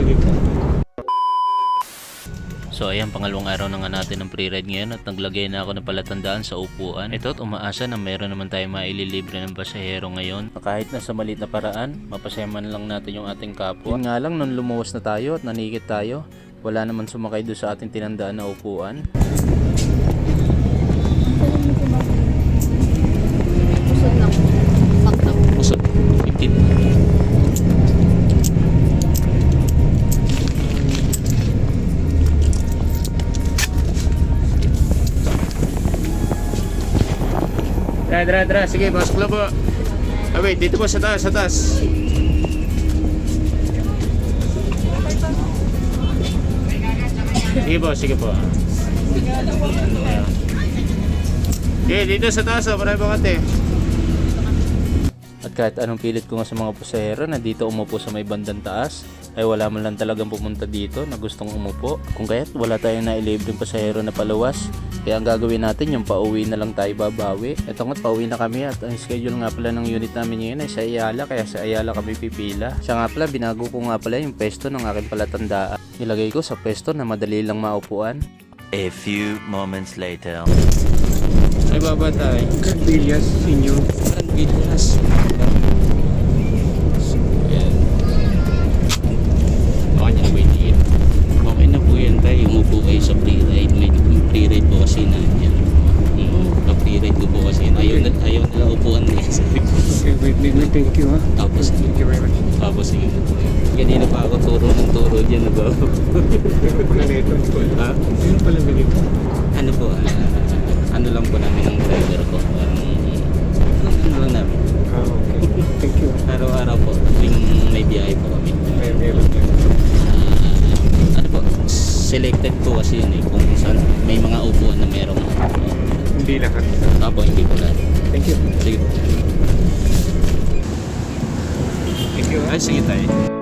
Sige po. So ayan, pangalawang araw na nga natin ng pre-ride ngayon at naglagay na ako ng palatandaan sa upuan. Ito at umaasa na meron naman tayo maililibre ng pasahero ngayon. Kahit na sa maliit na paraan, mapasayaman lang natin yung ating kapwa. Yun nga lang, nung lumuwas na tayo at nanikit tayo, wala naman sumakay doon sa ating tinandaan na upuan. Pusod lang. Sakto. Pusod, 15. Dra. Sige, pasok lang po. Ah, wait, dito po sa taas, sa taas. Sige po. Okay, dito sa taas, marami pa kate. At kahit anong pilit ko nga sa mga pasahero na dito umupo sa may bandang taas, ay wala man lang talagang pumunta dito na gustong umupo. Kung kaya't wala tayong nailibreng pasahero na paluwas. Kaya ang gagawin natin, yung pauwi na lang tayo babawi. Ito nga't pauwi na kami at ang schedule nga pala ng unit namin ngayon ay sa Ayala, kaya sa Ayala kami pipila. Siya nga pala, binago ko nga pala yung pesto ng aking palatandaan. Nilagay ko sa pesto na madali lang maupuan. A few moments later. Ay, baba tayo. Carvillas, senior. Carvillas. Okay na po yan tayo. Umupo kayo sa pre-ride. May pre-ride po kasi na yan. Pre-ride ko po kasi na. Ayaw na upuan na yan. Okay, wait, thank you ha. Tapos Thank you very much. yun. Kanina pa ako turo dyan na ba? Sino pala nito? Ha? Sino pala nito? Ano po? Ano lang po namin ang driver ko. Ano lang namin. Ah, okay. Thank you. Araw-araw po. Tuwing may biyahe po kami. Meron yan. Ano po? Selected po kasi yun eh. Kung saan may mga upuan na merong Hindi lahat. Apo, hindi po lahat. Thank you. Sige po. Thank you ha. Ay, sige tayo.